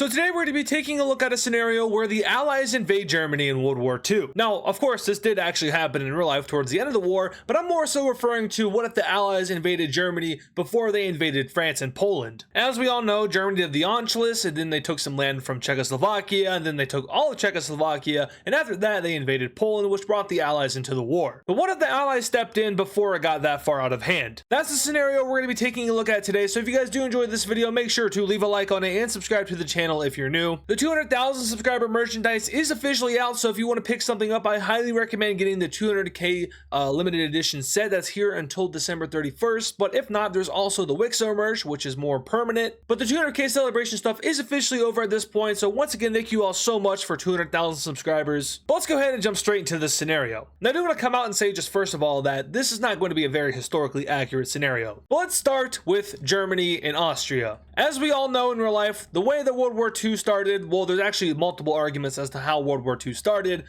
So today we're going to be taking a look at a scenario where the Allies invade Germany in World War II. Now, of course, this did actually happen in real life towards the end of the war, but I'm more so referring to what if the Allies invaded Germany before they invaded France and Poland. As we all know, Germany did the Anschluss, and then they took some land from Czechoslovakia, and then they took all of Czechoslovakia, and after that they invaded Poland, which brought the Allies into the war. But what if the Allies stepped in before it got that far out of hand? That's the scenario we're going to be taking a look at today, so if you guys do enjoy this video, make sure to leave a like on it and subscribe to the channel if you're new. The 200,000 subscriber merchandise is officially out, so if you want to pick something up, I highly recommend getting the 200k limited edition set that's here until December 31st. But if not, there's also the Wixo merch, which is more permanent. But the 200k celebration stuff is officially over at this point, so once again, thank you all so much for 200,000 subscribers. But let's go ahead and jump straight into this scenario. Now, I do want to come out and say just first of all that this is not going to be a very historically accurate scenario. But let's start with Germany and Austria. As we all know in real life, the way that World War II started, well, there's actually multiple arguments as to how World War II started.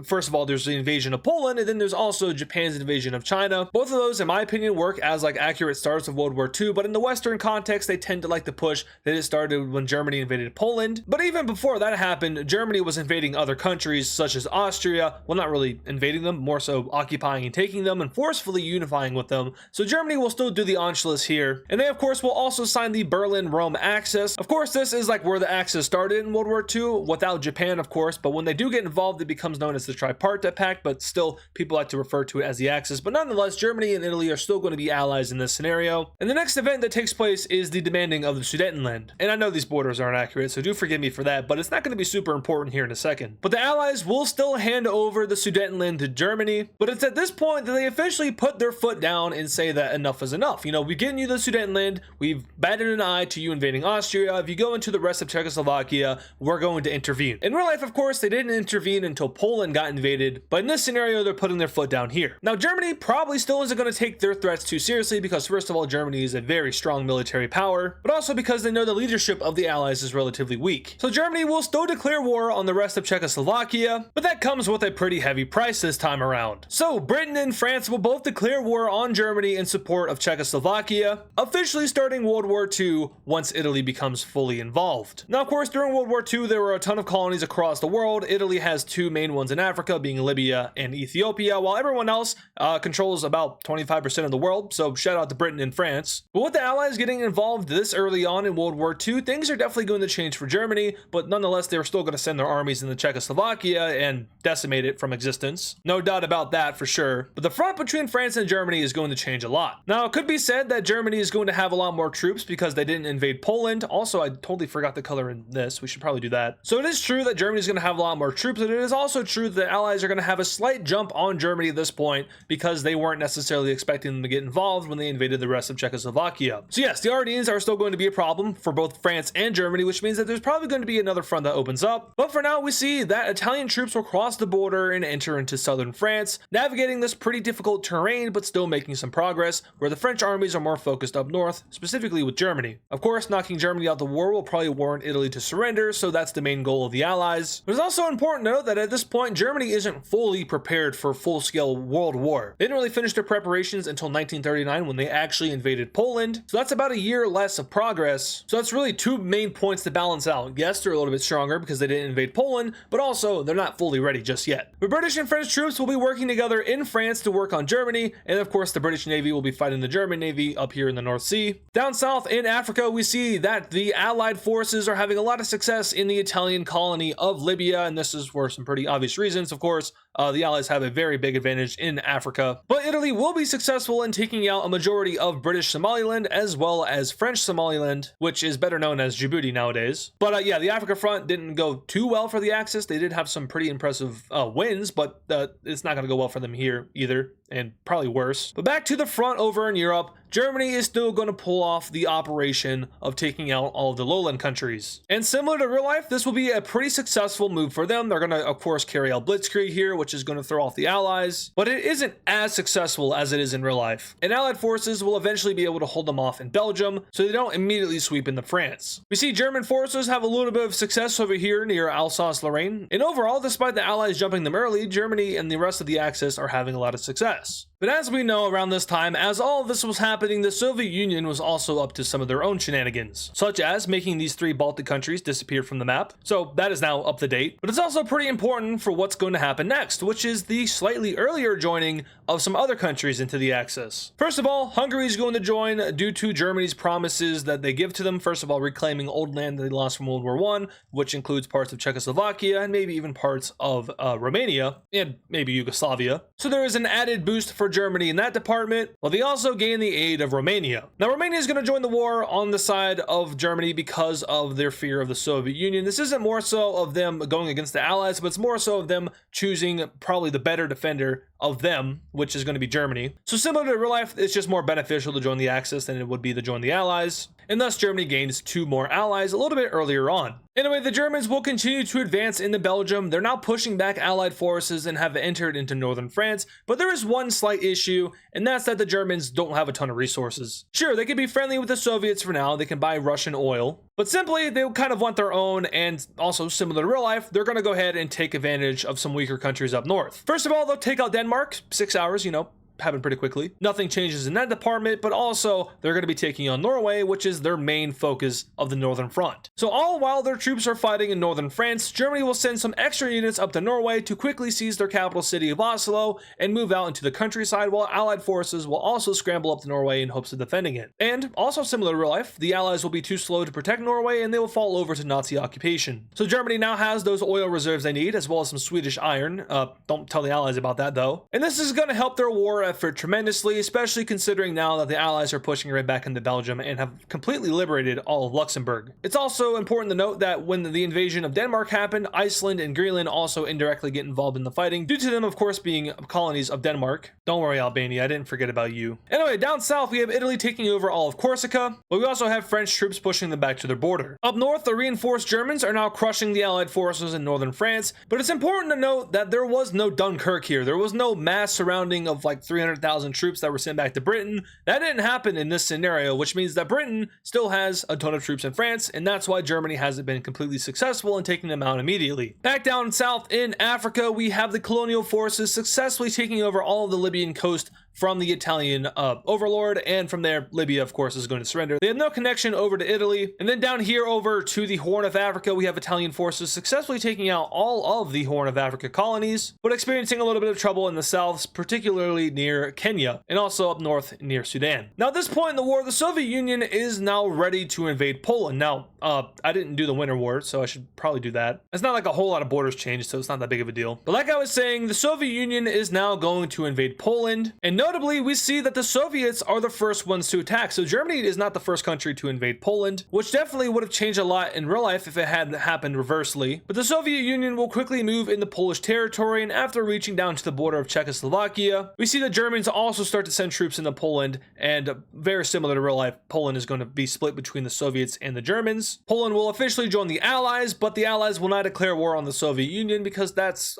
First of all, there's the invasion of Poland, and then there's also Japan's invasion of China. Both of those, in my opinion, work as like accurate starts of World War II, but in the Western context, they tend to like to push that it started when Germany invaded Poland. But even before that happened, Germany was invading other countries such as Austria. Well, not really invading them, more so occupying and taking them and forcefully unifying with them. So Germany will still do the Anschluss here. And they, of course, will also sign the Berlin-Rome Axis. Of course, this is like where the Axis started in World War II, without Japan, of course, but when they do get involved, it becomes known as the Tripartite Pact, but still, people like to refer to it as the Axis. But nonetheless, Germany and Italy are still going to be allies in this scenario. And the next event that takes place is the demanding of the Sudetenland. And I know these borders aren't accurate, so do forgive me for that, but it's not going to be super important here in a second. But the Allies will still hand over the Sudetenland to Germany, but it's at this point that they officially put their foot down and say that enough is enough. You know, we've given you the Sudetenland, we've batted an eye to you invading Austria. If you go into the rest of Czechoslovakia, we're going to intervene. In real life, of course, they didn't intervene until Poland got invaded, but in this scenario, they're putting their foot down here. Now, Germany probably still isn't going to take their threats too seriously because, first of all, Germany is a very strong military power, but also because they know the leadership of the Allies is relatively weak. So Germany will still declare war on the rest of Czechoslovakia, but that comes with a pretty heavy price this time around. So Britain and France will both declare war on Germany in support of Czechoslovakia, officially starting World War II once Italy becomes fully involved. Now, of course, during World War II, there were a ton of colonies across the world. Italy has two main ones in Africa, being Libya and Ethiopia, while everyone else controls about 25% of the world, so shout out to Britain and France. But with the Allies getting involved this early on in World War II, things are definitely going to change for Germany, but nonetheless, they're still going to send their armies into Czechoslovakia and decimate it from existence. No doubt about that for sure. But the front between France and Germany is going to change a lot. Now, it could be said that Germany is going to have a lot more troops because they didn't invade Poland. Also, I totally forgot the color in this. We should probably do that. So it is true that Germany is going to have a lot more troops, but it is also true that the Allies are going to have a slight jump on Germany at this point because they weren't necessarily expecting them to get involved when they invaded the rest of Czechoslovakia. So yes, the Ardennes are still going to be a problem for both France and Germany, which means that there's probably going to be another front that opens up. But for now, we see that Italian troops will cross the border and enter into southern France, navigating this pretty difficult terrain, but still making some progress, where the French armies are more focused up north, specifically with Germany. Of course, knocking Germany out the war will probably warrant Italy to surrender, so that's the main goal of the Allies. But it's also important to note that at this point, Germany isn't fully prepared for full-scale world war. They didn't really finish their preparations until 1939 when they actually invaded Poland, so that's about a year less of progress. So that's really two main points to balance out. Yes, they're a little bit stronger because they didn't invade Poland, but also they're not fully ready just yet. But British and French troops will be working together in France to work on Germany, and of course the British Navy will be fighting the German Navy up here in the North Sea. Down south in Africa, we see that the Allied forces are having a lot of success in the Italian colony of Libya, and this is for some pretty obvious reasons. Of course, the Allies have a very big advantage in Africa, but Italy will be successful in taking out a majority of British Somaliland as well as French Somaliland, which is better known as Djibouti nowadays. But yeah, the Africa front didn't go too well for the Axis. They did have some pretty impressive wins, but it's not going to go well for them here either, and probably worse. But back to the front over in Europe, Germany is still going to pull off the operation of taking out all of the lowland countries. And similar to real life, this will be a pretty successful move for them. They're going to, of course, carry out blitzkrieg here, which is going to throw off the Allies, but it isn't as successful as it is in real life. And Allied forces will eventually be able to hold them off in Belgium, so they don't immediately sweep into France. We see German forces have a little bit of success over here near Alsace-Lorraine, and overall, despite the Allies jumping them early, Germany and the rest of the Axis are having a lot of success. But as we know, around this time, as all of this was happening, the Soviet Union was also up to some of their own shenanigans, such as making these 3 Baltic countries disappear from the map. So that is now up to date. But it's also pretty important for what's going to happen next, which is the slightly earlier joining of some other countries into the Axis. First of all, Hungary is going to join due to Germany's promises that they give to them. First of all, reclaiming old land that they lost from World War I, which includes parts of Czechoslovakia and maybe even parts of Romania and maybe Yugoslavia. So there is an added boost for Germany in that department, while they also gain the aid of Romania. Now, Romania is going to join the war on the side of Germany because of their fear of the Soviet Union. This isn't more so of them going against the Allies, but it's more so of them choosing probably the better defender of them, which is going to be Germany. So similar to real life, it's just more beneficial to join the Axis than it would be to join the Allies, and thus Germany gains 2 more allies a little bit earlier on. Anyway, the Germans will continue to advance into Belgium. They're now pushing back Allied forces and have entered into northern France, but there is one slight issue, and that's that the Germans don't have a ton of resources. Sure, they can be friendly with the Soviets for now, they can buy Russian oil, but simply they kind of want their own, and also similar to real life, they're going to go ahead and take advantage of some weaker countries up north. First of all, they'll take out Denmark, 6 hours, happen pretty quickly. Nothing changes in that department, but also they're going to be taking on Norway, which is their main focus of the Northern Front. So all while their troops are fighting in northern France, Germany will send some extra units up to Norway to quickly seize their capital city of Oslo and move out into the countryside, while Allied forces will also scramble up to Norway in hopes of defending it. And also similar to real life, the Allies will be too slow to protect Norway and they will fall over to Nazi occupation. So Germany now has those oil reserves they need, as well as some Swedish iron. Don't tell the Allies about that though. And this is going to help their war effort tremendously, especially considering now that the Allies are pushing right back into Belgium and have completely liberated all of Luxembourg. It's also important to note that when the invasion of Denmark happened, Iceland and Greenland also indirectly get involved in the fighting, due to them of course being colonies of Denmark. Don't worry, Albania, I didn't forget about you. Anyway, down south we have Italy taking over all of Corsica, but we also have French troops pushing them back to their border. Up north, the reinforced Germans are now crushing the Allied forces in northern France, but it's important to note that there was no Dunkirk here. There was no mass surrounding of like 300,000 troops that were sent back to Britain. That didn't happen in this scenario, which means that Britain still has a ton of troops in France, and that's why Germany hasn't been completely successful in taking them out immediately. Back down south in Africa, we have the colonial forces successfully taking over all of the Libyan coast from the Italian overlord, and from there Libya of course is going to surrender. They have no connection over to Italy. And then down here over to the Horn of Africa, we have Italian forces successfully taking out all of the Horn of Africa colonies, but experiencing a little bit of trouble in the south, particularly near Kenya and also up north near Sudan. Now at this point in the war, the Soviet Union is now ready to invade Poland. Now I didn't do the Winter War, so I should probably do that. It's not like a whole lot of borders changed, so it's not that big of a deal. But like I was saying, the Soviet Union is now going to invade Poland, and notably we see that the Soviets are the first ones to attack. So Germany is not the first country to invade Poland, which definitely would have changed a lot in real life if it had happened reversely. But the Soviet Union will quickly move into Polish territory, and after reaching down to the border of Czechoslovakia, we see the Germans also start to send troops into Poland, and very similar to real life, Poland is going to be split between the Soviets and the Germans. Poland will officially join the Allies, but the Allies will not declare war on the Soviet Union because that's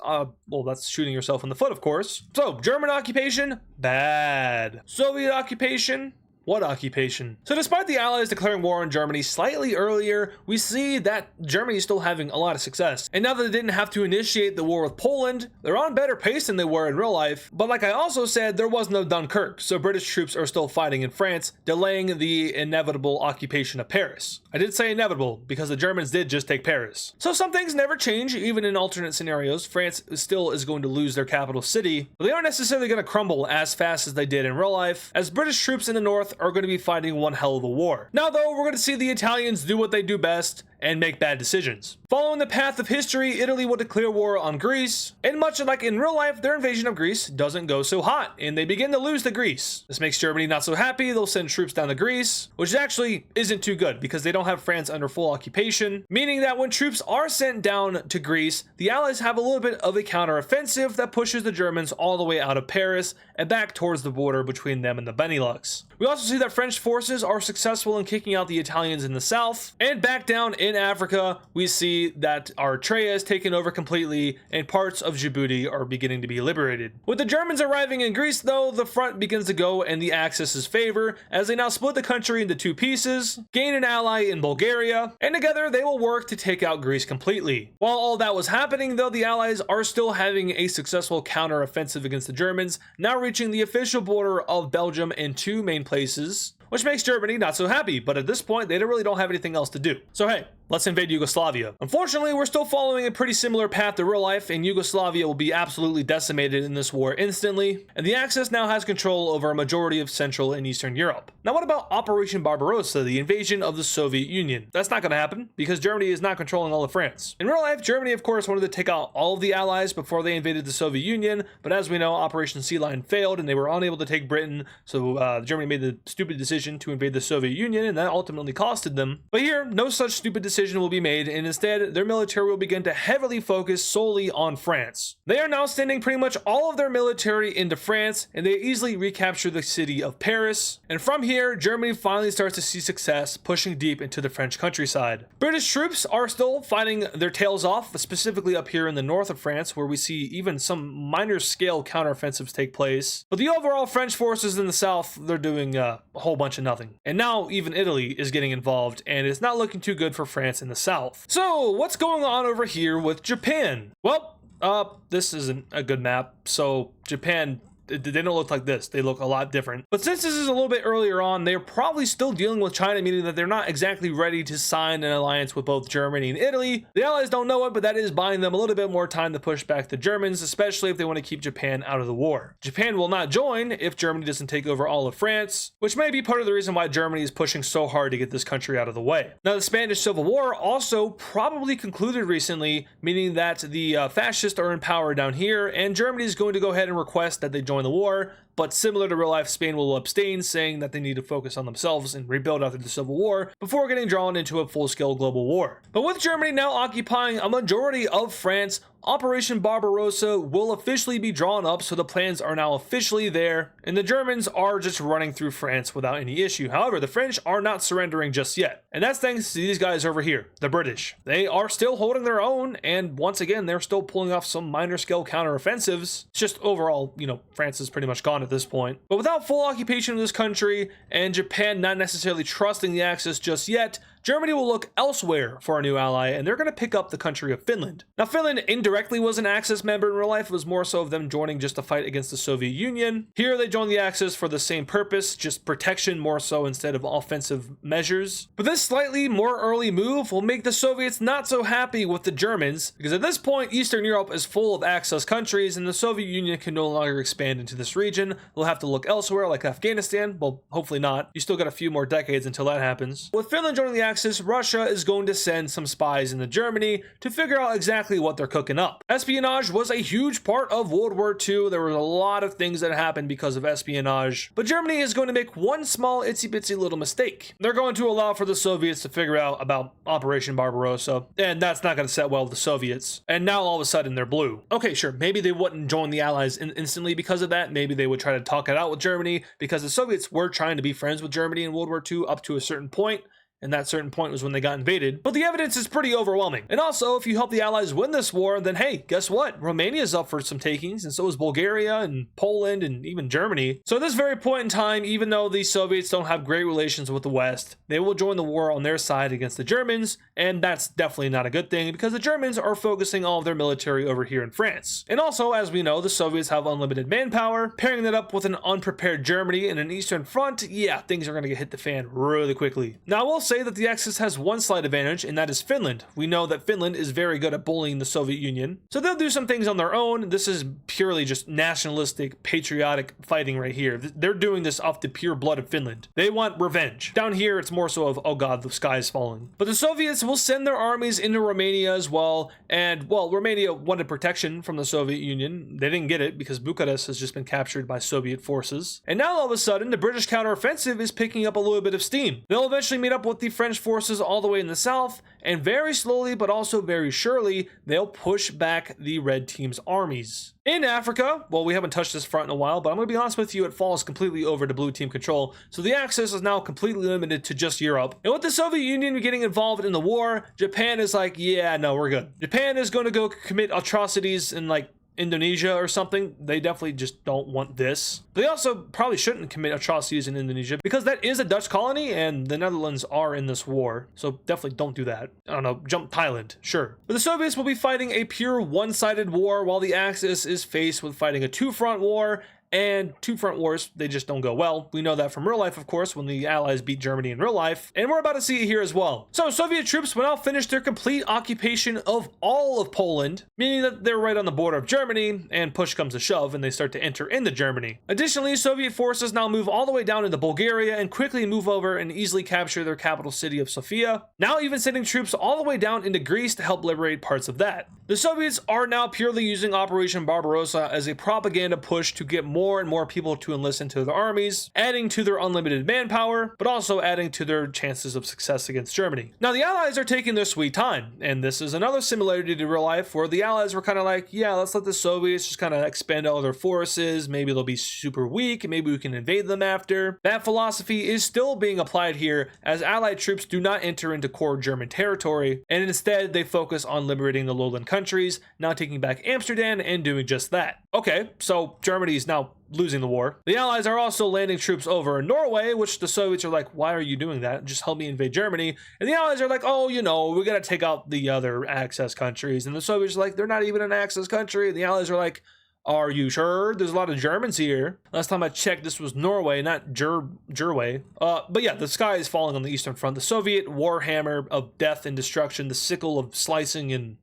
shooting yourself in the foot, of course. So German occupation, bad. Soviet occupation, what occupation? So despite the Allies declaring war on Germany slightly earlier, we see that Germany is still having a lot of success. And now that they didn't have to initiate the war with Poland, they're on better pace than they were in real life. But like I also said, there was no Dunkirk, so British troops are still fighting in France, delaying the inevitable occupation of Paris. I did say inevitable because the Germans did just take Paris. So some things never change, even in alternate scenarios. France still is going to lose their capital city, but they aren't necessarily going to crumble as fast as they did in real life, as British troops in the north are going to be fighting one hell of a war. Now though, we're going to see the Italians do what they do best and make bad decisions. Following the path of history, Italy will declare war on Greece, and much like in real life, their invasion of Greece doesn't go so hot, and they begin to lose to Greece. This makes Germany not so happy. They'll send troops down to Greece, which actually isn't too good because they don't have France under full occupation, meaning that when troops are sent down to Greece, the Allies have a little bit of a counteroffensive that pushes the Germans all the way out of Paris and back towards the border between them and the Benelux. We also see that French forces are successful in kicking out the Italians in the south, and back down in in Africa, we see that Eritrea is taken over completely and parts of Djibouti are beginning to be liberated. With the Germans arriving in Greece though, the front begins to go in the Axis's favor as they now split the country into two pieces, gain an ally in Bulgaria, and together they will work to take out Greece completely. While all that was happening though, the Allies are still having a successful counteroffensive against the Germans, now reaching the official border of Belgium in two main places, which makes Germany not so happy, but at this point, they really don't have anything else to do. So hey, let's invade Yugoslavia. Unfortunately, we're still following a pretty similar path to real life, and Yugoslavia will be absolutely decimated in this war instantly, and the Axis now has control over a majority of Central and Eastern Europe. Now what about Operation Barbarossa, the invasion of the Soviet Union? That's not going to happen, because Germany is not controlling all of France. In real life, Germany of course wanted to take out all of the Allies before they invaded the Soviet Union, but as we know, Operation Sea Lion failed, and they were unable to take Britain, so Germany made the stupid decision to invade the Soviet Union, and that ultimately costed them. But here, no such stupid decision will be made, and instead, their military will begin to heavily focus solely on France. They are now sending pretty much all of their military into France, and they easily recapture the city of Paris. And from here, Germany finally starts to see success, pushing deep into the French countryside. British troops are still fighting their tails off, specifically up here in the north of France, where we see even some minor scale counteroffensives take place. But the overall French forces in the south, they're doing a whole bunch of nothing. And now even Italy is getting involved, and it's not looking too good for France in the south. So what's going on over here with Japan? Well, this isn't a good map. So Japan, they don't look like this. They look a lot different. But since this is a little bit earlier on, they're probably still dealing with China, meaning that they're not exactly ready to sign an alliance with both Germany and Italy. The Allies don't know it, but that is buying them a little bit more time to push back the Germans, especially if they want to keep Japan out of the war. Japan will not join if Germany doesn't take over all of France, which may be part of the reason why Germany is pushing so hard to get this country out of the way. Now, the Spanish Civil War also probably concluded recently, meaning that the fascists are in power down here, and Germany is going to go ahead and request that they join the war. But similar to real life, Spain will abstain, saying that they need to focus on themselves and rebuild after the Civil War before getting drawn into a full-scale global war. But with Germany now occupying a majority of France, Operation Barbarossa will officially be drawn up, so the plans are now officially there, and the Germans are just running through France without any issue. However, the French are not surrendering just yet, and that's thanks to these guys over here, the British. They are still holding their own, and once again, they're still pulling off some minor scale counteroffensives. It's just overall, France is pretty much gone at this point. But without full occupation of this country, and Japan not necessarily trusting the Axis just yet, Germany will look elsewhere for a new ally, and they're going to pick up the country of Finland. Now, Finland indirectly was an Axis member in real life. It was more so of them joining just to fight against the Soviet Union. Here, they joined the Axis for the same purpose, just protection more so instead of offensive measures. But this slightly more early move will make the Soviets not so happy with the Germans, because at this point, Eastern Europe is full of Axis countries, and the Soviet Union can no longer expand into this region. They'll have to look elsewhere, like Afghanistan. Well, hopefully not. You still got a few more decades until that happens. With Finland joining the Axis, Russia is going to send some spies into Germany to figure out exactly what they're cooking up. Espionage was a huge part of World War II. There were a lot of things that happened because of espionage, but Germany is going to make one small itsy bitsy little mistake. They're going to allow for the Soviets to figure out about Operation Barbarossa, and that's not going to set well with the Soviets. And now all of a sudden they're blue. Okay, sure, maybe they wouldn't join the Allies instantly because of that. Maybe they would try to talk it out with Germany, because the Soviets were trying to be friends with Germany in World War II up to a certain point. And that certain point was when they got invaded. But the evidence is pretty overwhelming. And also, if you help the Allies win this war, then hey, guess what? Romania's up for some takings, and so is Bulgaria and Poland and even Germany. So at this very point in time, even though the Soviets don't have great relations with the West, they will join the war on their side against the Germans, and that's definitely not a good thing, because the Germans are focusing all of their military over here in France. And also, as we know, the Soviets have unlimited manpower. Pairing that up with an unprepared Germany and an Eastern Front, yeah, things are going to hit the fan really quickly. Now, we'll say that the Axis has one slight advantage, and that is Finland. We know that Finland is very good at bullying the Soviet Union, so they'll do some things on their own. This is purely just nationalistic, patriotic fighting right here. They're doing this off the pure blood of Finland. They want revenge. Down here, it's more so of, oh god, the sky is falling. But the Soviets will send their armies into Romania as well, and, well, Romania wanted protection from the Soviet Union. They didn't get it because Bucharest has just been captured by Soviet forces. And now all of a sudden, the British counteroffensive is picking up a little bit of steam. They'll eventually meet up with the French forces all the way in the south, and very slowly but also very surely, they'll push back the red team's armies. In Africa, well, we haven't touched this front in a while, but I'm going to be honest with you, it falls completely over to blue team control, so the access is now completely limited to just Europe. And with the Soviet Union getting involved in the war, Japan is like, yeah, no, we're good. Japan is going to go commit atrocities in like Indonesia or something. They definitely just don't want this. They also probably shouldn't commit atrocities in Indonesia because that is a Dutch colony and the Netherlands are in this war. So definitely don't do that. I don't know, jump Thailand, sure. But the Soviets will be fighting a pure one-sided war while the Axis is faced with fighting a two-front war. And two-front wars, they just don't go well. We know that from real life, of course, when the Allies beat Germany in real life. And we're about to see it here as well. So Soviet troops will now finish their complete occupation of all of Poland, meaning that they're right on the border of Germany, and push comes to shove, and they start to enter into Germany. Additionally, Soviet forces now move all the way down into Bulgaria and quickly move over and easily capture their capital city of Sofia, now even sending troops all the way down into Greece to help liberate parts of that. The Soviets are now purely using Operation Barbarossa as a propaganda push to get more and more people to enlist into their armies, adding to their unlimited manpower, but also adding to their chances of success against Germany. Now, the Allies are taking their sweet time, and this is another similarity to real life where the Allies were kind of like, yeah, let's let the Soviets just kind of expand all their forces, maybe they'll be super weak, and maybe we can invade them after. That philosophy is still being applied here as Allied troops do not enter into core German territory, and instead they focus on liberating the lowland countries, now taking back Amsterdam and doing just that. Okay, so Germany is now losing the war. The Allies are also landing troops over in Norway, which the Soviets are like, why are you doing that? Just help me invade Germany. And the Allies are like, oh, you know, we gotta take out the other Axis countries. And the Soviets are like, they're not even an Axis country. And the Allies are like, are you sure? There's a lot of Germans here. Last time I checked, this was Norway, not Gerway. But yeah, the sky is falling on the Eastern Front. The Soviet warhammer of death and destruction, the sickle of slicing and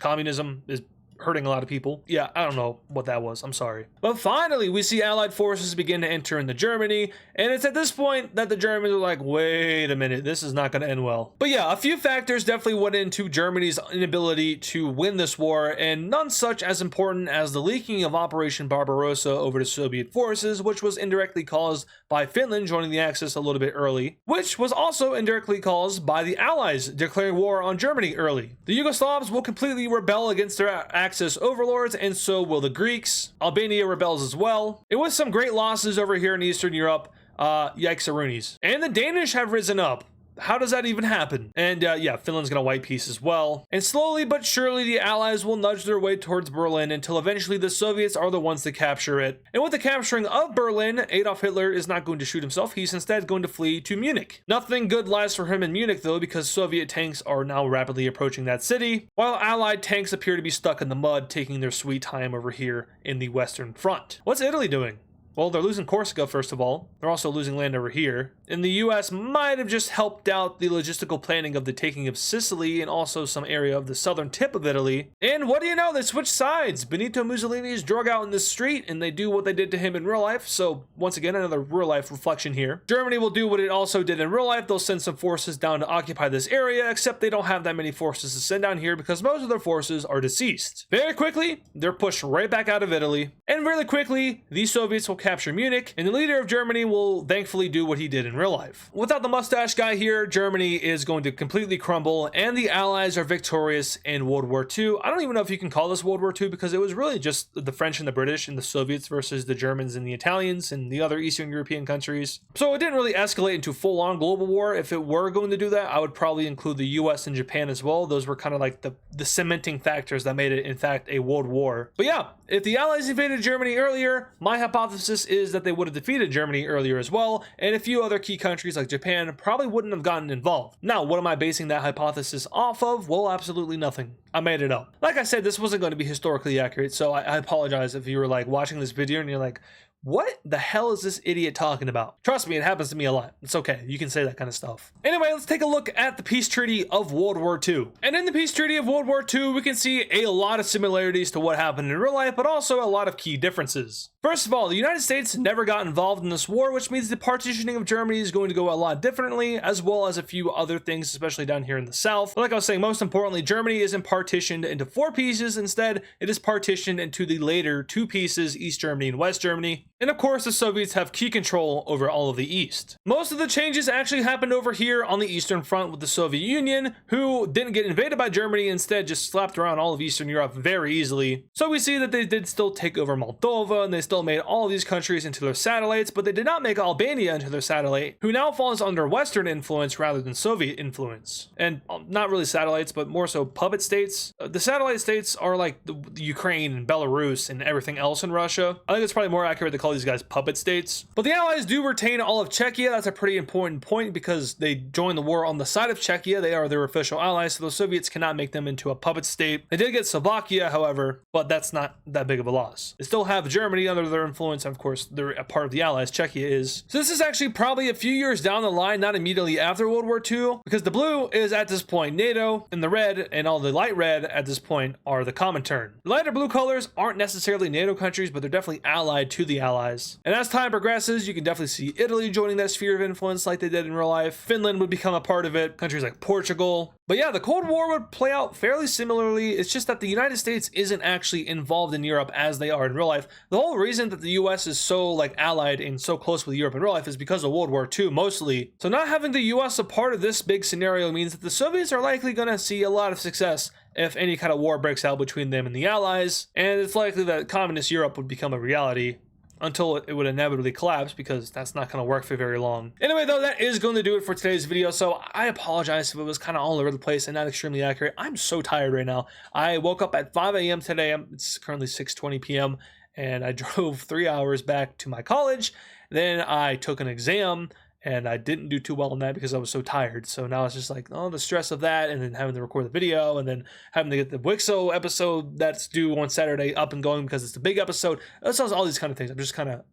communism is hurting a lot of people. Yeah, I don't know what that was. I'm sorry. But finally, we see Allied forces begin to enter into Germany, and it's at this point that the Germans are like, wait a minute, this is not going to end well. But yeah, a few factors definitely went into Germany's inability to win this war, and none such as important as the leaking of Operation Barbarossa over to Soviet forces, which was indirectly caused by Finland joining the Axis a little bit early, which was also indirectly caused by the Allies declaring war on Germany early. The Yugoslavs will completely rebel against their Axis overlords, and so will the Greeks. Albania rebels as well. It was some great losses over here in Eastern Europe. Yikes-a-roonies. And the Danish have risen up. How does that even happen? And yeah, Finland's gonna white peace as well. And slowly but surely the Allies will nudge their way towards Berlin until eventually the Soviets are the ones to capture it. And with the capturing of Berlin, Adolf Hitler is not going to shoot himself. He's instead going to flee to Munich. Nothing good lies for him in Munich though, because Soviet tanks are now rapidly approaching that city, while Allied tanks appear to be stuck in the mud, taking their sweet time over here in the Western Front. What's Italy doing? Well, they're losing Corsica, first of all. They're also losing land over here. And the US might have just helped out the logistical planning of the taking of Sicily and also some area of the southern tip of Italy. And what do you know? They switched sides. Benito Mussolini is drug out in the street and they do what they did to him in real life. So once again, another real life reflection here. Germany will do what it also did in real life. They'll send some forces down to occupy this area, except they don't have that many forces to send down here because most of their forces are deceased. Very quickly, they're pushed right back out of Italy. And really quickly, the Soviets will capture Munich, and the leader of Germany will thankfully do what he did in real life. Without the mustache guy here, Germany is going to completely crumble, and the Allies are victorious in World War II. I don't even know if you can call this World War II because it was really just the French and the British and the Soviets versus the Germans and the Italians and the other Eastern European countries. So it didn't really escalate into full-on global war. If it were going to do that, I would probably include the US and Japan as well. Those were kind of like the cementing factors that made it, in fact, a world war. But yeah, if the Allies invaded Germany earlier, my hypothesis is that they would have defeated Germany earlier as well, and a few other key countries like Japan probably wouldn't have gotten involved. Now, what am I basing that hypothesis off of? Well, absolutely nothing. I made it up. Like I said, this wasn't going to be historically accurate, so I apologize if you were like watching this video and you're like, what the hell is this idiot talking about? Trust me, it happens to me a lot. It's okay. You can say that kind of stuff. Anyway, let's take a look at the peace treaty of World War II. And in the peace treaty of World War II, we can see a lot of similarities to what happened in real life, but also a lot of key differences. First of all, the United States never got involved in this war, which means the partitioning of Germany is going to go a lot differently, as well as a few other things, especially down here in the south. But like I was saying, most importantly, Germany isn't partitioned into 4 pieces. Instead, it is partitioned into the later 2 pieces, East Germany and West Germany. And of course, the Soviets have key control over all of the East. Most of the changes actually happened over here on the Eastern Front with the Soviet Union, who didn't get invaded by Germany, instead just slapped around all of Eastern Europe very easily. So we see that they did still take over Moldova, and they still made all of these countries into their satellites, but they did not make Albania into their satellite, who now falls under Western influence rather than Soviet influence. And not really satellites, but more so puppet states. The satellite states are like the Ukraine and Belarus and everything else in Russia. I think it's probably more accurate to call these guys puppet states. But the Allies do retain all of Czechia. That's a pretty important point because they joined the war on the side of Czechia. They are their official allies, so the Soviets cannot make them into a puppet state. They did get Slovakia, however, but that's not that big of a loss. They still have Germany under their influence, and of course, they're a part of the Allies. Czechia is. So this is actually probably a few years down the line, not immediately after World War II, because the blue is at this point NATO, and the red and all the light red at this point are the Comintern. The lighter blue colors aren't necessarily NATO countries, but they're definitely allied to the Allies. And as time progresses, you can definitely see Italy joining that sphere of influence like they did in real life. Finland would become a part of it, countries like Portugal. But yeah, the Cold War would play out fairly similarly. It's just that the United States isn't actually involved in Europe as they are in real life. The whole reason that the US is so like allied and so close with Europe in real life is because of World War II mostly. So not having the US a part of this big scenario means that the Soviets are likely going to see a lot of success if any kind of war breaks out between them and the Allies. And it's likely that communist Europe would become a reality until it would inevitably collapse, because that's not going to work for very long. Anyway, though, that is going to do it for today's video, so I apologize if it was kind of all over the place and not extremely accurate. I'm so tired right now. I woke up at 5 a.m. today. It's currently 6:20 p.m. and I drove 3 hours back to my college. Then I took an exam, and I didn't do too well on that because I was so tired. So now it's just like, oh, the stress of that, and then having to record the video, and then having to get the Wixo episode that's due on Saturday up and going because it's the big episode. It sounds all these kind of things.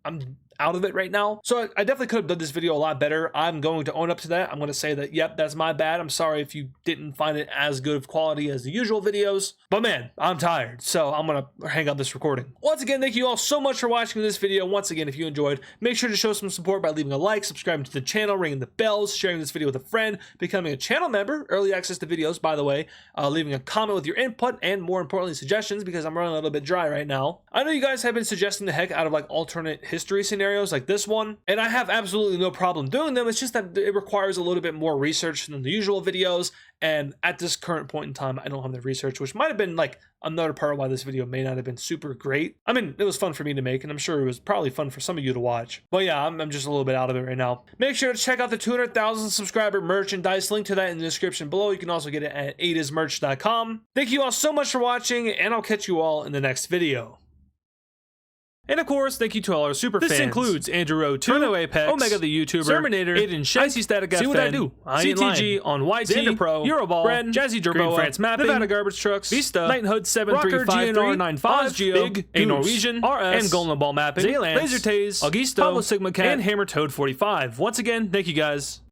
I'm out of it right now. So I definitely could have done this video a lot better. I'm going to own up to that. I'm going to say that, yep, that's my bad. I'm sorry if you didn't find it as good of quality as the usual videos. But man, I'm tired, so I'm going to hang up this recording. Once again, thank you all so much for watching this video. Once again, if you enjoyed, make sure to show some support by leaving a like, subscribing to the channel, ringing the bells, sharing this video with a friend, becoming a channel member, early access to videos, by the way, leaving a comment with your input, and more importantly, suggestions, because I'm running a little bit dry right now. I know you guys have been suggesting the heck out of like alternate history scenarios like this one, and I have absolutely no problem doing them. It's just that it requires a little bit more research than the usual videos, and at this current point in time, I don't have the research, which might have been like another part of why this video may not have been super great. I mean, it was fun for me to make, and I'm sure it was probably fun for some of you to watch. But yeah, I'm just a little bit out of it right now. Make sure to check out the 200,000 subscriber merchandise. Link to that in the description below. You can also get it at AdizzMerch.com. Thank you all so much for watching, and I'll catch you all in the next video. And of course, thank you to all our super fans. This includes AdizzPro, Turno Apex, Omega the YouTuber, Terminator, Aiden Shen, Icy Static FN, See What I Do, CTG on YT, Xanderpro, Euroball, Bren, Jazzy Durboa, Green France Mapping, Nevada Garbage Trucks, Vista, Nightenhood 7353, GNR95, Ozgeo, Big, A Norwegian, RS, and Golden Ball Mapping, Zayland, Laser Taze, Augusto, Pablo Sigma Cat, and Hammer Toad 45. Once again, thank you guys.